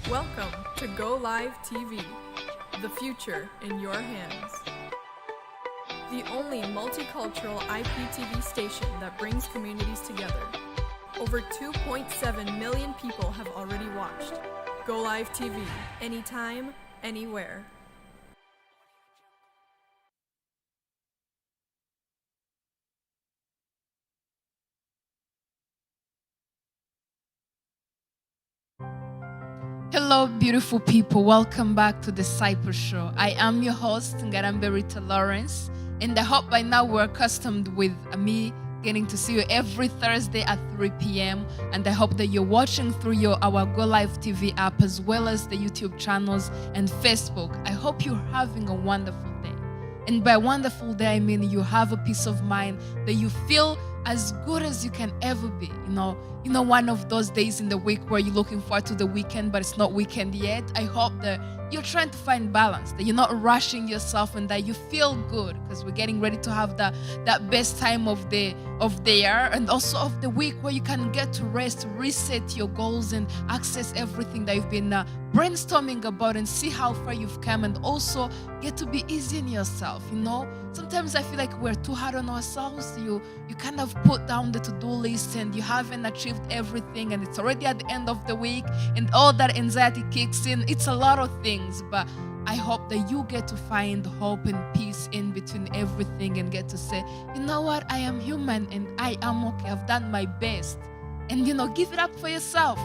Welcome to Golive TV, the future in your hands. The only multicultural IPTV station that brings communities together. Over 2.7 million people have already watched. Golive TV, anytime, anywhere. Hello, beautiful people. Welcome back to the Cyprus Show. I am your host, Ngarambe Rita Lawrence, and I hope by now we're accustomed with me getting to see you every Thursday at 3 p.m. And I hope that you're watching through our Golive TV app as well as the YouTube channels and Facebook. I hope you're having a wonderful day. And by wonderful day, I mean you have a peace of mind that you feel as good as you can ever be. You know, one of those days in the week where you're looking forward to the weekend, but it's not weekend yet. I hope that you're trying to find balance, that you're not rushing yourself, and that you feel good because we're getting ready to have that best time of the year and also of the week where you can get to rest, reset your goals, and access everything that you've been brainstorming about and see how far you've come, and also get to be easy on yourself. Sometimes I feel like we're too hard on ourselves. You kind of put down the to-do list and you haven't achieved everything, and it's already at the end of the week and all that anxiety kicks in. It's a lot of things, but I hope that you get to find hope and peace in between everything and get to say, you know what, I am human and I am okay. I've done my best. And give it up for yourself.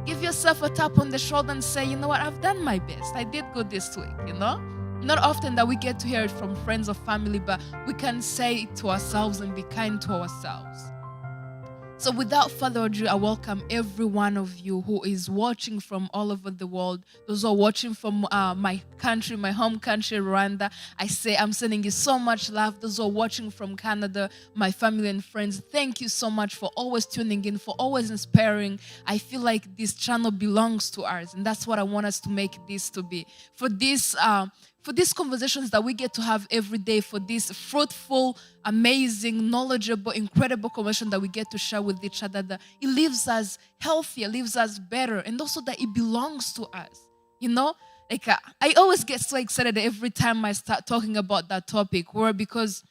Give yourself a tap on the shoulder and say, you know what, I've done my best. I did good this week, Not often that we get to hear it from friends or family, but we can say it to ourselves and be kind to ourselves. So without further ado, I welcome every one of you who is watching from all over the world. Those who are watching from my country, my home country, Rwanda, I say I'm sending you so much love. Those who are watching from Canada, my family and friends, thank you so much for always tuning in, for always inspiring. I feel like this channel belongs to us, and that's what I want us to make this to be. For these conversations that we get to have every day, for this fruitful, amazing, knowledgeable, incredible conversation that we get to share with each other, that it leaves us healthier, leaves us better, and also that it belongs to us. I always get so excited every time I start talking about that topic, because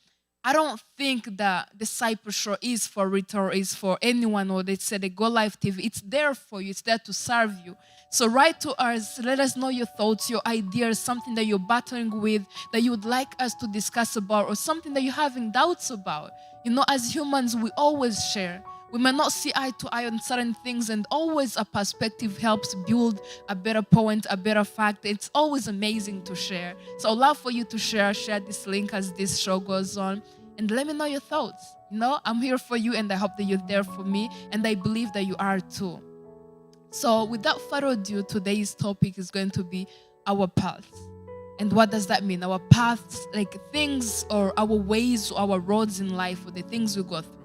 I don't think that the Cyprus Show is for Rita or is for anyone, or they say the Golive TV. It's there for you. It's there to serve you. So write to us. Let us know your thoughts, your ideas, something that you're battling with, that you would like us to discuss about, or something that you're having doubts about. As humans, we always share. We may not see eye to eye on certain things, and always a perspective helps build a better point, a better fact. It's always amazing to share. So I'd love for you to share this link as this show goes on, and let me know your thoughts. I'm here for you, and I hope that you're there for me, and I believe that you are too. So without further ado, today's topic is going to be our paths. And what does that mean? Our paths, like things or our ways, or our roads in life, or the things we go through.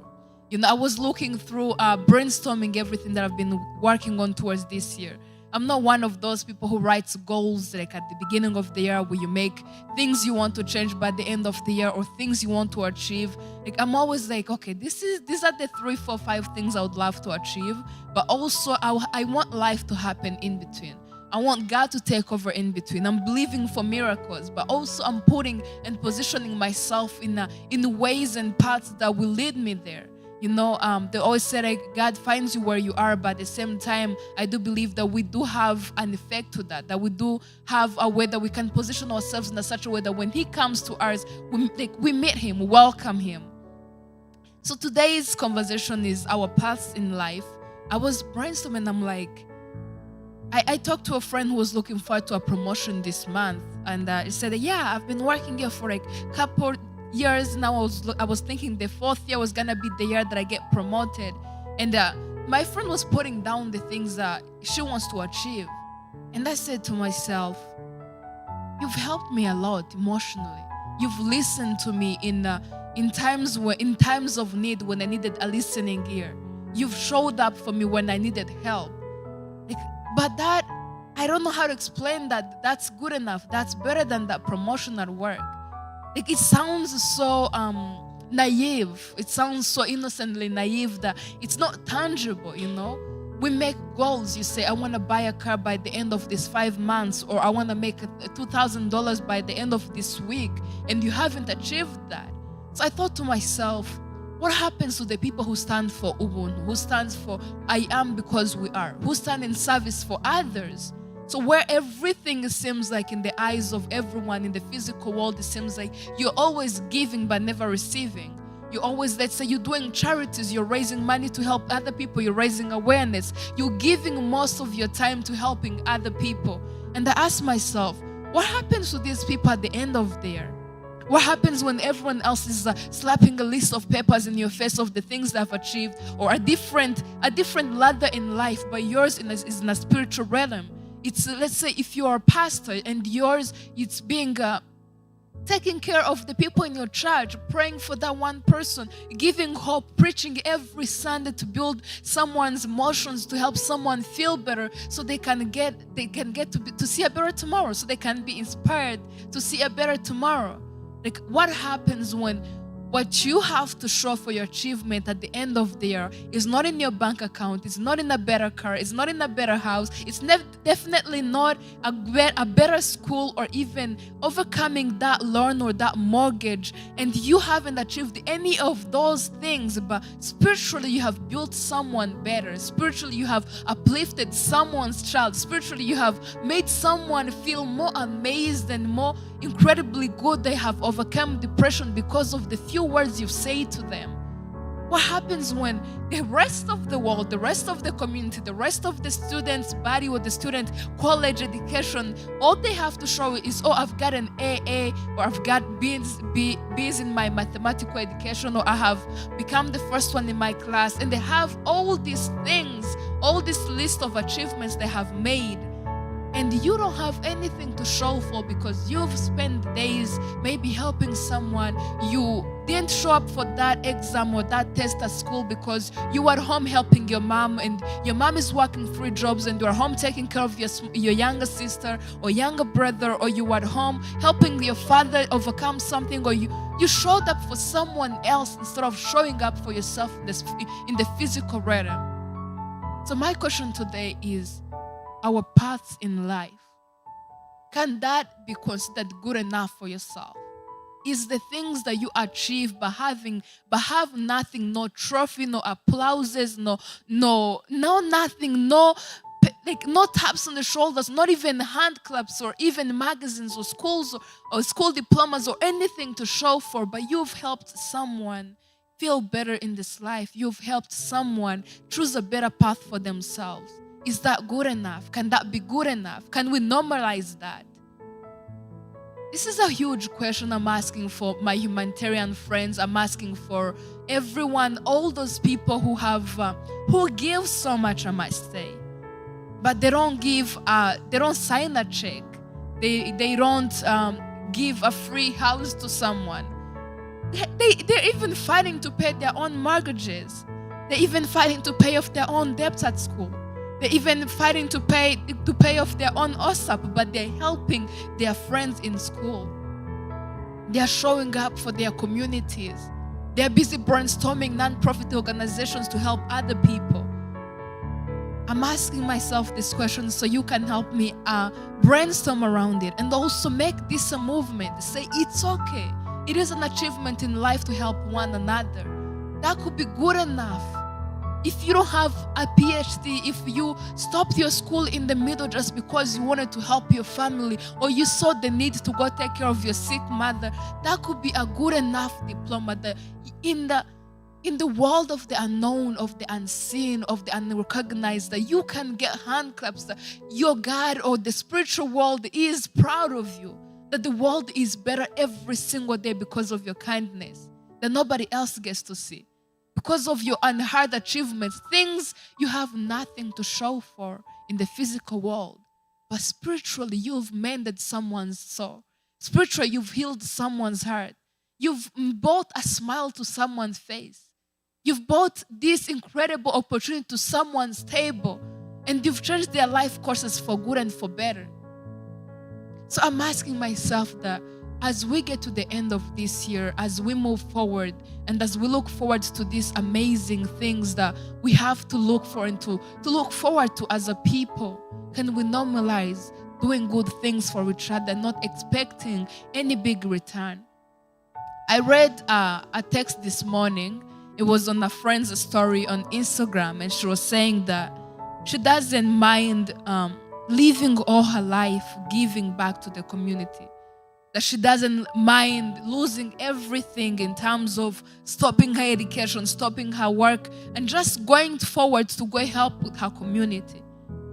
I was looking through, brainstorming everything that I've been working on towards this year. I'm not one of those people who writes goals like at the beginning of the year, where you make things you want to change by the end of the year, or things you want to achieve. I'm always like, okay, these are the 3, 4, 5 things I would love to achieve. But also I want life to happen in between. I want God to take over in between. I'm believing for miracles, but also I'm putting and positioning myself in ways and paths that will lead me there. They always say God finds you where you are, but at the same time, I do believe that we do have an effect to that we do have a way that we can position ourselves in such a way that when He comes to us, we meet Him, we welcome Him. So today's conversation is our paths in life. I was brainstorming, I'm like, I talked to a friend who was looking forward to a promotion this month, and he said, yeah, I've been working here for a couple years now. I was thinking the 4th year was gonna be the year that I get promoted, and my friend was putting down the things that she wants to achieve, and I said to myself, you've helped me a lot emotionally. You've listened to me in times of need, when I needed a listening ear. You've showed up for me when I needed help. But that, I don't know how to explain that. That's good enough. That's better than that promotion at work. It sounds so naive. It sounds so innocently naive that it's not tangible, We make goals. You say, I want to buy a car by the end of these 5 months, or I want to make $2,000 by the end of this week, and you haven't achieved that. So I thought to myself, what happens to the people who stand for Ubuntu, who stands for I am because we are, who stand in service for others? So where everything seems like in the eyes of everyone in the physical world, it seems like you're always giving but never receiving. You always, let's say you're doing charities, you're raising money to help other people, you're raising awareness, you're giving most of your time to helping other people. And I ask myself, what happens to these people at the end of the year? What happens when everyone else is slapping a list of papers in your face of the things they've achieved, or a different ladder in life, but yours is in a spiritual realm? It's, let's say, if you are a pastor and yours, it's being taking care of the people in your church, praying for that one person, giving hope, preaching every Sunday to build someone's emotions, to help someone feel better, so they can get to see a better tomorrow, so they can be inspired to see a better tomorrow. Like, what happens when what you have to show for your achievement at the end of the year is not in your bank account, it's not in a better car, it's not in a better house, it's definitely not a better school, or even overcoming that loan or that mortgage, and you haven't achieved any of those things, but spiritually you have built someone better, spiritually you have uplifted someone's child, spiritually you have made someone feel more amazed and more incredibly good, they have overcome depression because of the few words you say to them. What happens when the rest of the world, the rest of the community, the rest of the student's body or the student college education, all they have to show is, oh, I've got an AA, or I've got B's in my mathematical education, or I have become the first one in my class, and they have all these things, all this list of achievements they have made, and you don't have anything to show for because you've spent days maybe helping someone. You didn't show up for that exam or that test at school because you were home helping your mom, and your mom is working 3 jobs, and you're home taking care of your younger sister or younger brother, or you were home helping your father overcome something, or you showed up for someone else instead of showing up for yourself in the physical realm. So my question today is, our paths in life, can that be considered good enough for yourself? Is the things that you achieve but have nothing, no trophy, no applauses, no nothing, no taps on the shoulders, not even hand claps, or even magazines or schools or school diplomas or anything to show for, but you've helped someone feel better in this life. You've helped someone choose a better path for themselves. Is that good enough? Can that be good enough? Can we normalize that? This is a huge question I'm asking for my humanitarian friends. I'm asking for everyone, all those people who give so much, I must say, but they don't sign a check. They don't give a free house to someone. They're even fighting to pay their own mortgages. They're even fighting to pay off their own debts at school. They're even fighting to pay off their own OSAP, but they're helping their friends in school. They're showing up for their communities. They're busy brainstorming non-profit organizations to help other people. I'm asking myself this question so you can help me brainstorm around it, and also make this a movement. Say it's okay. It is an achievement in life to help one another. That could be good enough. If you don't have a PhD, if you stopped your school in the middle just because you wanted to help your family, or you saw the need to go take care of your sick mother, that could be a good enough diploma. That in the world of the unknown, of the unseen, of the unrecognized, that you can get hand claps, that your God or the spiritual world is proud of you, that the world is better every single day because of your kindness, that nobody else gets to see. Because of your unheard achievements, things you have nothing to show for in the physical world. But spiritually, you've mended someone's soul. Spiritually, you've healed someone's heart. You've brought a smile to someone's face. You've brought this incredible opportunity to someone's table. And you've changed their life courses for good and for better. So I'm asking myself that, as we get to the end of this year, as we move forward, and as we look forward to these amazing things that we have to look for and to look forward to as a people, can we normalize doing good things for each other, not expecting any big return? I read a text this morning. It was on a friend's story on Instagram, and she was saying that she doesn't mind living all her life giving back to the community. That she doesn't mind losing everything in terms of stopping her education, stopping her work, and just going forward to go help with her community.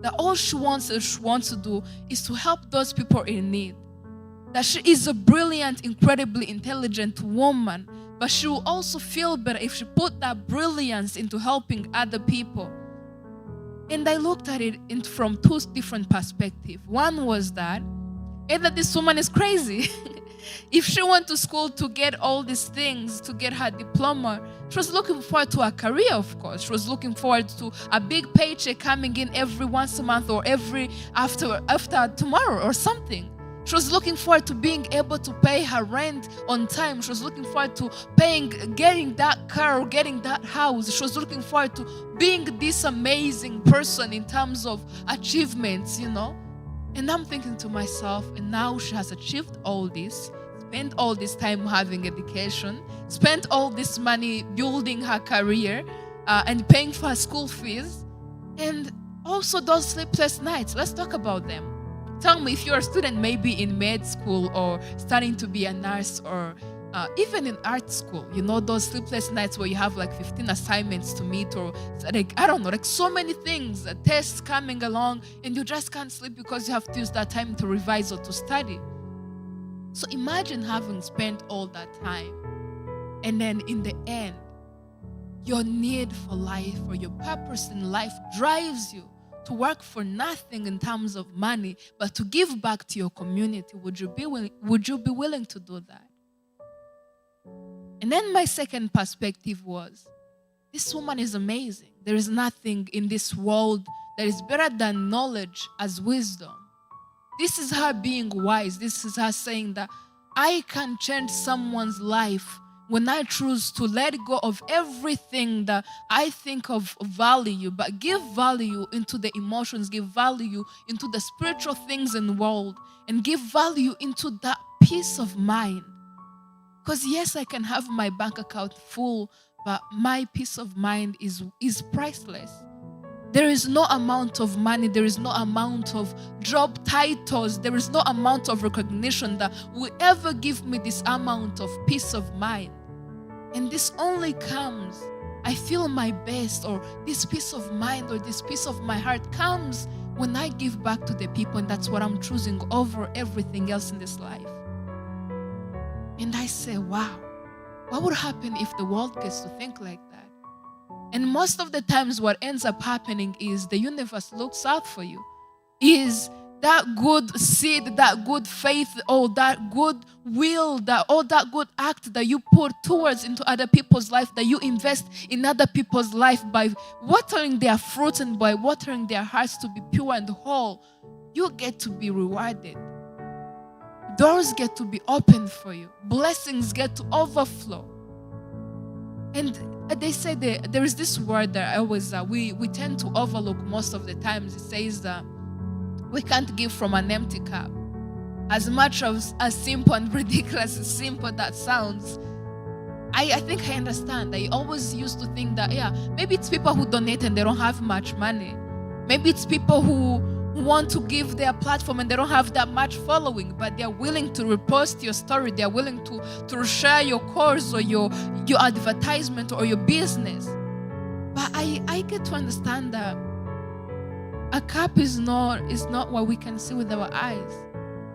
That all she wants to do is to help those people in need. That she is a brilliant, incredibly intelligent woman, but she will also feel better if she put that brilliance into helping other people. And I looked at it from two different perspectives. One was that either this woman is crazy. If she went to school to get all these things, to get her diploma, she was looking forward to a career, of course. She was looking forward to a big paycheck coming in every once a month or every after tomorrow or something. She was looking forward to being able to pay her rent on time. She was looking forward to getting that car or getting that house. She was looking forward to being this amazing person in terms of achievements, And I'm thinking to myself, and now she has achieved all this, spent all this time having education, spent all this money building her career and paying for her school fees, and also those sleepless nights. Let's talk about them. Tell me, if you're a student maybe in med school or starting to be a nurse or even in art school, those sleepless nights where you have like 15 assignments to meet or so many things, tests coming along, and you just can't sleep because you have to use that time to revise or to study. So imagine having spent all that time, and then in the end, your need for life or your purpose in life drives you to work for nothing in terms of money, but to give back to your community. Would you be willing to do that? And then my second perspective was, this woman is amazing. There is nothing in this world that is better than knowledge as wisdom. This is her being wise. This is her saying that I can change someone's life when I choose to let go of everything that I think of value, but give value into the emotions, give value into the spiritual things in the world, and give value into that peace of mind. Because yes, I can have my bank account full, but my peace of mind is priceless. There is no amount of money, there is no amount of job titles, there is no amount of recognition that will ever give me this amount of peace of mind. And this only comes, I feel my best, or this peace of mind or this peace of my heart comes when I give back to the people, and that's what I'm choosing over everything else in this life. And I say, wow, what would happen if the world gets to think like that? And most of the times what ends up happening is the universe looks out for you. Is that good seed, that good faith, or that good will, that good act that you put towards into other people's life, that you invest in other people's life by watering their fruits and by watering their hearts to be pure and whole, you get to be rewarded. Doors get to be opened for you. Blessings get to overflow. And they say there is this word that I always we tend to overlook most of the times. It says that we can't give from an empty cup. As much as simple and ridiculous as simple that sounds, I think I understand. I always used to think that, maybe it's people who donate and they don't have much money. Maybe it's people who want to give their platform and they don't have that much following, but they're willing to repost your story. They're willing to share your course or your advertisement or your business. But I get to understand that a cup is not what we can see with our eyes.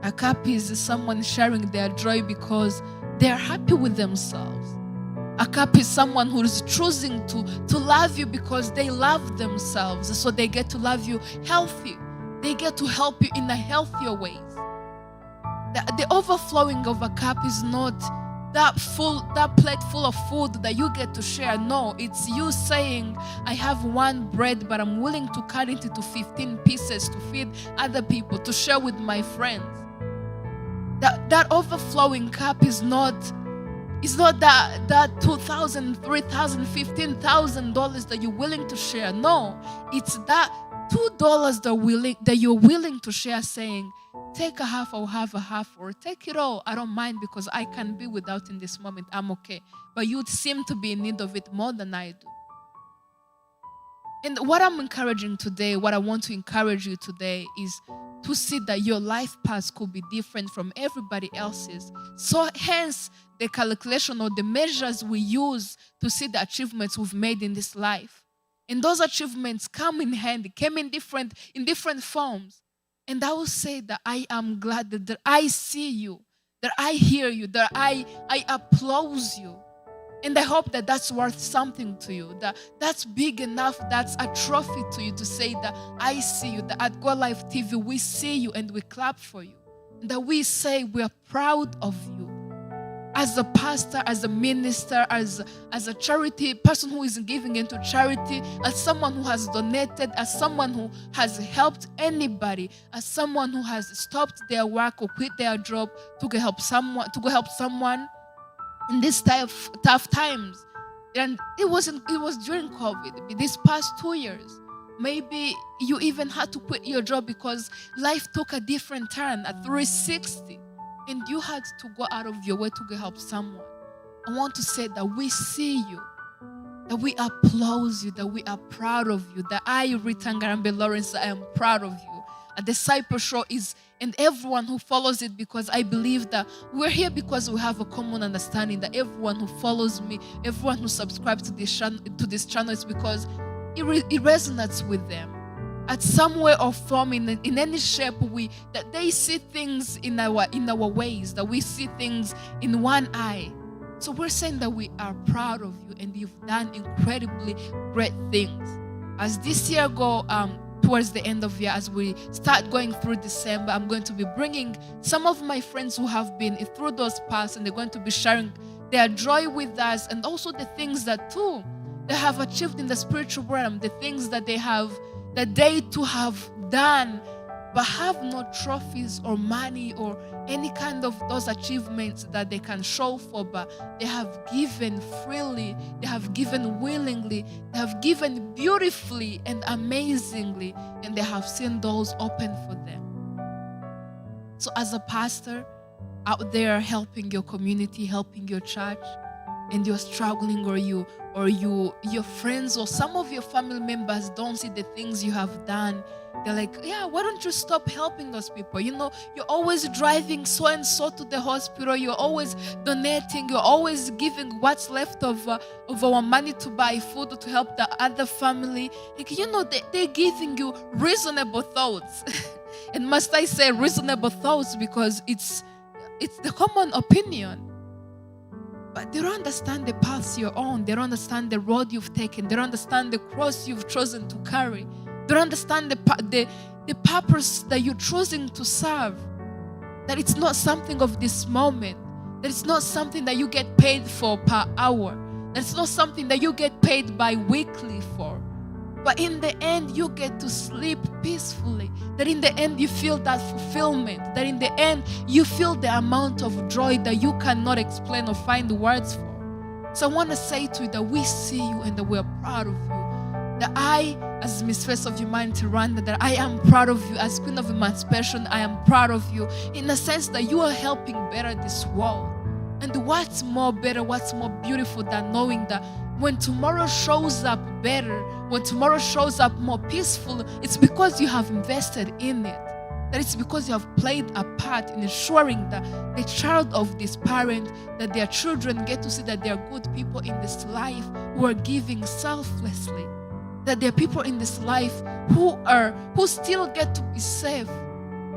A cup is someone sharing their joy because they're happy with themselves. A cup is someone who is choosing to love you because they love themselves, so they get to love you healthy. They get to help you in a healthier ways. The overflowing of a cup is not that plate full of food that you get to share. No, it's you saying, I have one bread, but I'm willing to cut it into 15 pieces to feed other people, to share with my friends. That that overflowing cup is not that $2,000, $3,000, $15,000 that you're willing to share. No, it's that $2 that you're willing to share, saying, take a half, I'll have a half, or take it all. I don't mind because I can be without in this moment. I'm okay. But you seem to be in need of it more than I do. And what I'm encouraging today, what I want to encourage you today is to see that your life path could be different from everybody else's. So hence the calculation or the measures we use to see the achievements we've made in this life. And those achievements come in handy, came in different forms. And I will say that I am glad that I see you, that I hear you, that I applaud you. And I hope that that's worth something to you, that that's big enough, that's a trophy to you to say that I see you, that at Golive TV we see you and we clap for you. That we say we are proud of you. As a pastor, as a minister, as a charity person who is giving into charity, as someone who has donated, as someone who has helped anybody, as someone who has stopped their work or quit their job to go help someone in these tough times. And it was during COVID, these past 2 years. Maybe you even had to quit your job because life took a different turn, a 360, and you had to go out of your way to go help someone. I want to say that we see you, that we applaud you, that we are proud of you, that I, Rita Ngarambe Lawrence, I am proud of you. A disciple show is, and everyone who follows it, because I believe that we're here because we have a common understanding that everyone who follows me, everyone who subscribes to this channel is because it resonates with them. At some way or form, in any shape, that they see things in our ways, that we see things in one eye. So we're saying that we are proud of you and you've done incredibly great things. As this year towards the end of the year, as we start going through December, I'm going to be bringing some of my friends who have been through those paths, and they're going to be sharing their joy with us, and also the things that too they have achieved in the spiritual realm, the things that they too have done, but have no trophies or money or any kind of those achievements that they can show for, but they have given freely, they have given willingly, they have given beautifully and amazingly, and they have seen doors open for them. So as a pastor out there helping your community, helping your church, and you're struggling, or your friends or some of your family members don't see the things you have done, they're like, yeah, why don't you stop helping those people? You know, you're always driving so and so to the hospital, you're always donating, you're always giving what's left of our money to buy food or to help the other family. Like, you know, they're giving you reasonable thoughts. And must I say reasonable thoughts, because it's the common opinion. But they don't understand the paths you're on. They don't understand the road you've taken. They don't understand the cross you've chosen to carry. They don't understand the purpose that you're choosing to serve. That it's not something of this moment. That it's not something that you get paid for per hour. That it's not something that you get paid bi-weekly for. But in the end, you get to sleep peacefully. That in the end, you feel that fulfillment. That in the end, you feel the amount of joy that you cannot explain or find words for. So I want to say to you that we see you and that we are proud of you. That I, as Mistress of Humanity Rwanda, that I am proud of you. As Queen of Emancipation, I am proud of you. In the sense that you are helping better this world. And what's more better, what's more beautiful than knowing that when tomorrow shows up better, when tomorrow shows up more peaceful, it's because you have invested in it. That it's because you have played a part in ensuring that the child of this parent, that their children get to see that there are good people in this life who are giving selflessly. That there are people in this life who still get to be safe,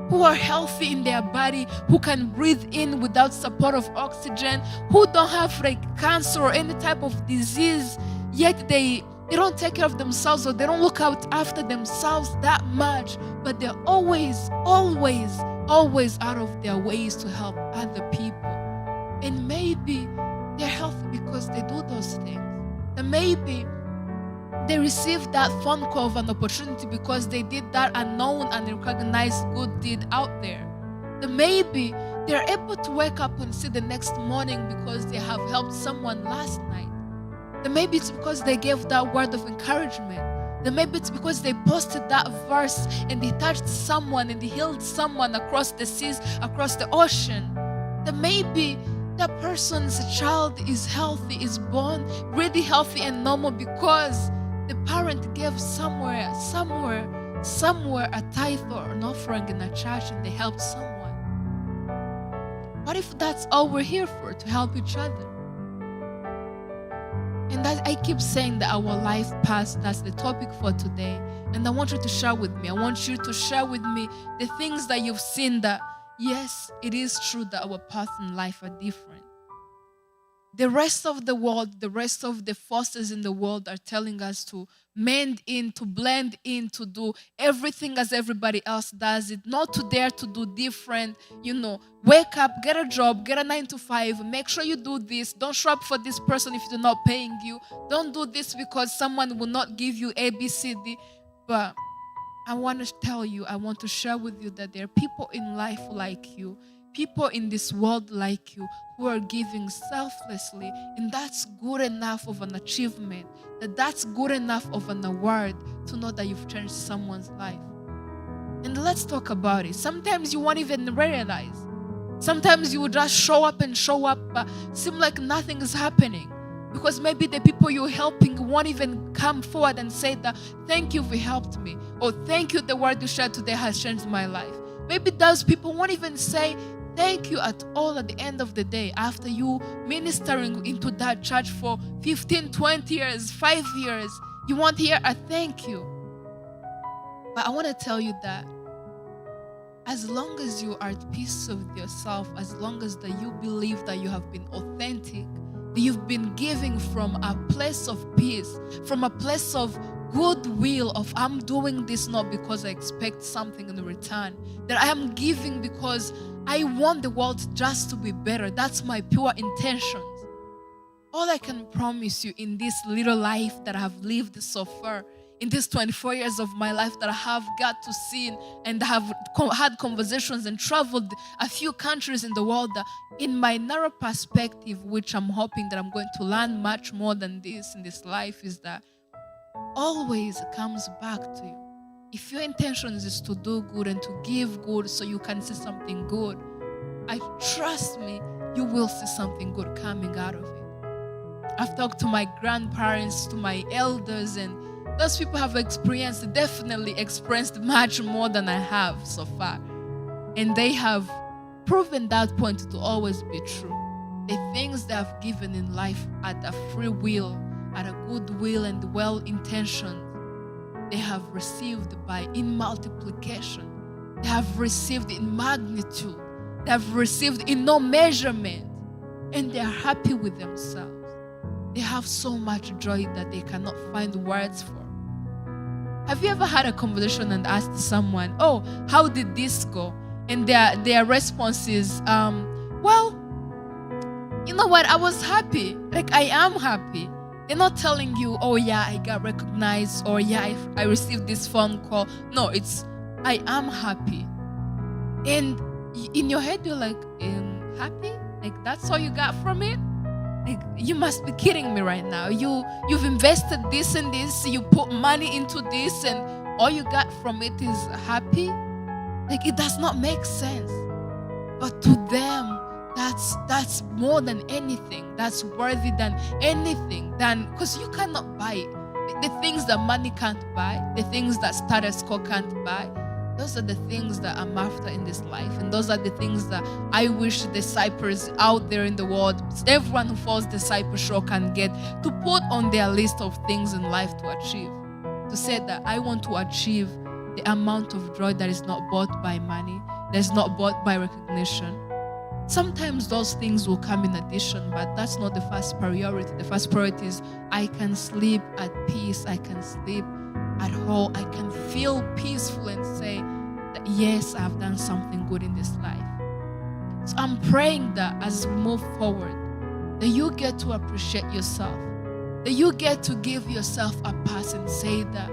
who are healthy in their body, who can breathe in without support of oxygen, who don't have like cancer or any type of disease, yet they don't take care of themselves, or they don't look out after themselves that much, but they're always out of their ways to help other people. And maybe they're healthy because they do those things. And maybe they received that phone call of an opportunity because they did that unknown and recognized good deed out there. That maybe They're able to wake up and see the next morning because they have helped someone last night. Then maybe it's because they gave that word of encouragement. Then maybe it's because they posted that verse and they touched someone and they healed someone across the seas, across the ocean. Then maybe that person's child is healthy, is born really healthy and normal because the parent gave somewhere a tithe or an offering in a church and they helped someone. What if that's all we're here for, to help each other? And that I keep saying that our life past, that's the topic for today. And I want you to share with me. I want you to share with me the things that you've seen that, yes, it is true that our paths in life are different. The rest of the world, the rest of the forces in the world are telling us to mend in, to blend in, to do everything as everybody else does it, not to dare to do different, wake up, get a job, get a 9 to 5, make sure you do this, don't show up for this person if they're not paying you, don't do this because someone will not give you A, B, C, D. But I want to tell you, I want to share with you that there are people in life like you, people in this world like you who are giving selflessly, and that's good enough of an achievement, that's good enough of an award to know that you've changed someone's life. And let's talk about it. Sometimes you won't even realize. Sometimes you will just show up, but seem like nothing is happening because maybe the people you're helping won't even come forward and say that, thank you for helped me, or thank you, the word you shared today has changed my life. Maybe those people won't even say thank you at all at the end of the day after you ministering into that church for 15, 20 years, 5 years. You won't hear a thank you. But I want to tell you that as long as you are at peace with yourself, as long as that you believe that you have been authentic, that you've been giving from a place of peace, from a place of goodwill, of I'm doing this not because I expect something in return, that I am giving because I want the world just to be better. That's my pure intentions. All I can promise you in this little life that I have lived so far, in these 24 years of my life that I have got to see and have had conversations and traveled a few countries in the world, that in my narrow perspective, which I'm hoping that I'm going to learn much more than this in this life, is that always comes back to you. If your intention is to do good and to give good so you can see something good, I trust me, you will see something good coming out of it. I've talked to my grandparents, to my elders, and those people have definitely experienced much more than I have so far. And they have proven that point to always be true. The things they have given in life at a free will, at a good will and well-intentioned, they have received in multiplication. They have received in magnitude. They have received in no measurement. And they are happy with themselves. They have so much joy that they cannot find words for. Have you ever had a conversation and asked someone, oh, how did this go? And their response is, well, you know what, I was happy. Like, I am happy. They're not telling you, oh yeah, I got recognized, or yeah, I received this phone call. No, it's, I am happy. And in your head, you're like, happy? Like, that's all you got from it? Like, you must be kidding me right now. You've invested this and this, you put money into this, and all you got from it is happy? Like, it does not make sense. But to them, that's more than anything. That's worthy than anything. Because you cannot buy it. The things that money can't buy, the things that status quo can't buy, those are the things that I'm after in this life. And those are the things that I wish disciples out there in the world, everyone who follows Disciple Show, can get to put on their list of things in life to achieve. To say that I want to achieve the amount of joy that is not bought by money, that is not bought by recognition. Sometimes those things will come in addition, but that's not the first priority. The first priority is I can sleep at peace, I can sleep at home, I can feel peaceful and say that yes, I've done something good in this life. So I'm praying that as we move forward, that you get to appreciate yourself, that you get to give yourself a pass and say that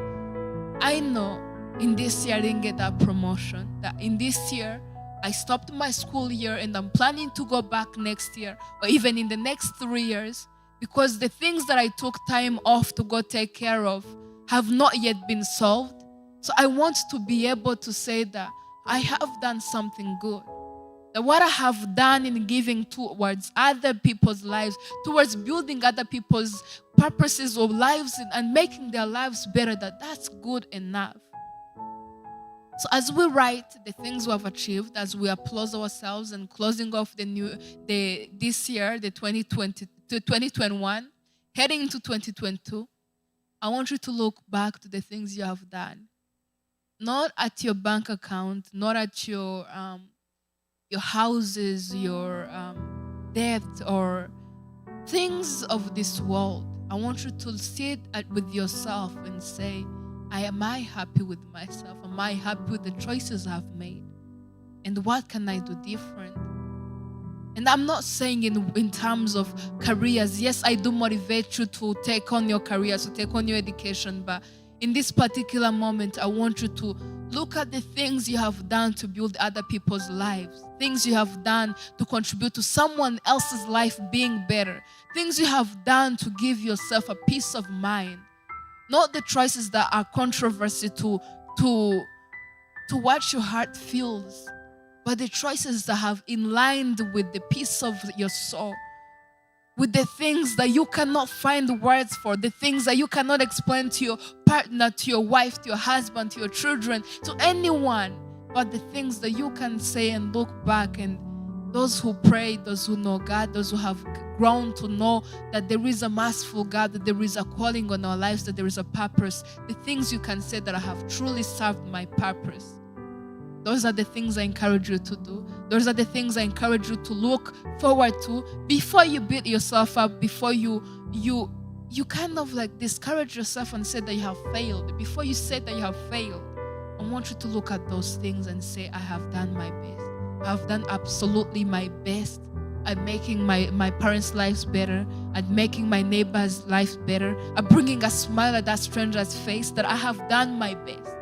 I know in this year I didn't get that promotion, that in this year I stopped my school year and I'm planning to go back next year or even in the next 3 years because the things that I took time off to go take care of have not yet been solved. So I want to be able to say that I have done something good. That what I have done in giving towards other people's lives, towards building other people's purposes of lives and making their lives better, that's good enough. So as we write the things we have achieved, as we applaud ourselves and closing off this year, the 2020 to 2021, heading into 2022, I want you to look back to the things you have done. Not at your bank account, not at your houses, your debt, or things of this world. I want you to sit with yourself and say, am I happy with myself? Am I happy with the choices I've made? And what can I do different? And I'm not saying in terms of careers. Yes, I do motivate you to take on your career, to take on your education, but in this particular moment, I want you to look at the things you have done to build other people's lives, things you have done to contribute to someone else's life being better, things you have done to give yourself a peace of mind, not the choices that are controversy to what your heart feels, but the choices that have in line with the peace of your soul, with the things that you cannot find words for, the things that you cannot explain to your partner, to your wife, to your husband, to your children, to anyone, but the things that you can say and look back. And those who pray, those who know God, those who have grown to know that there is a merciful God, that there is a calling on our lives, that there is a purpose, the things you can say that I have truly served my purpose. Those are the things I encourage you to do. Those are the things I encourage you to look forward to before you beat yourself up, before you kind of like discourage yourself and say that you have failed. Before you say that you have failed, I want you to look at those things and say, I have done my best. I have done absolutely my best at making my parents' lives better, at making my neighbor's life better, at bringing a smile at that stranger's face, that I have done my best.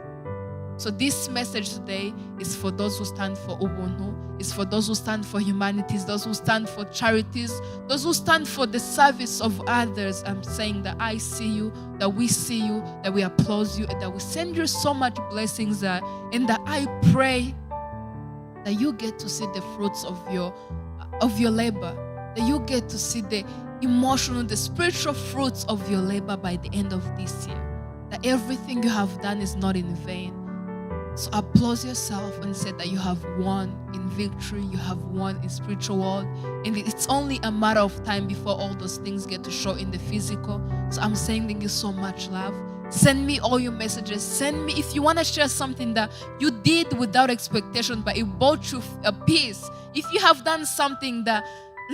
So this message today is for those who stand for Ubuntu, is for those who stand for humanities, those who stand for charities, those who stand for the service of others. I'm saying that I see you, that we see you, that we applaud you, and that we send you so much blessings, and that I pray that you get to see the fruits of your labor, that you get to see the emotional, the spiritual fruits of your labor by the end of this year, that everything you have done is not in vain. So applaud yourself and say that you have won in victory, you have won in spiritual world, and it's only a matter of time before all those things get to show in the physical. So I'm sending you so much love. Send me all your messages. Send me if you want to share something that you did without expectation, but it brought you a peace. If you have done something that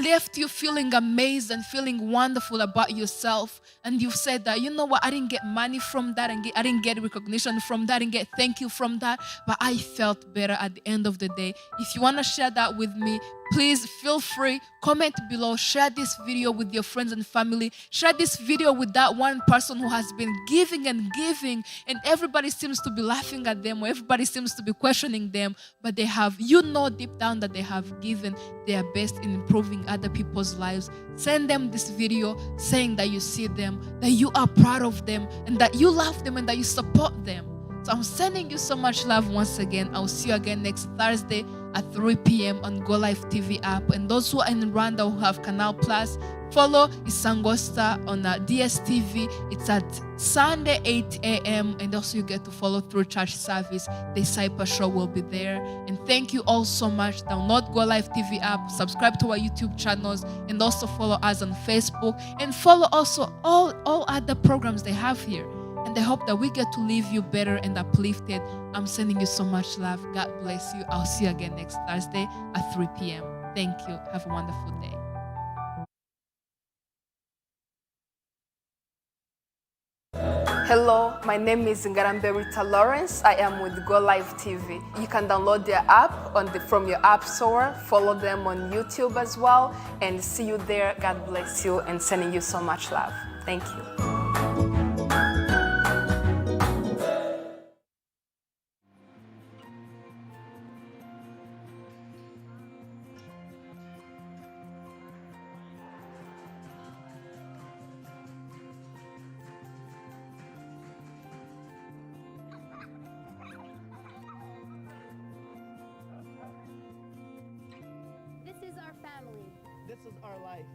left you feeling amazed and feeling wonderful about yourself, and you've said that, you know what, I didn't get money from that, and I didn't get recognition from that, and get thank you from that, but I felt better at the end of the day. If you want to share that with me, please feel free, comment below, share this video with your friends and family, share this video with that one person who has been giving, and everybody seems to be laughing at them, or everybody seems to be questioning them, but they have, deep down that they have given their best in improving other people's lives. Send them this video saying that you see them, that you are proud of them, and that you love them, and that you support them. So I'm sending you so much love once again. I'll see you again next Thursday at 3 p.m. on Golive TV app. And those who are in Rwanda who have Canal Plus, follow Isangosta on DSTV. It's at Sunday 8 a.m. And also you get to follow through church service. The Cyper Show will be there. And thank you all so much. Download Golive TV app, subscribe to our YouTube channels, and also follow us on Facebook. And follow also all other programs they have here. And I hope that we get to leave you better and uplifted. I'm sending you so much love. God bless you. I'll see you again next Thursday at 3 p.m. Thank you. Have a wonderful day. Hello, my name is Ngarambe Rita Lawrence. I am with Golive TV. You can download their app from your app store. Follow them on YouTube as well. And see you there. God bless you, and sending you so much love. Thank you. family. This is our life.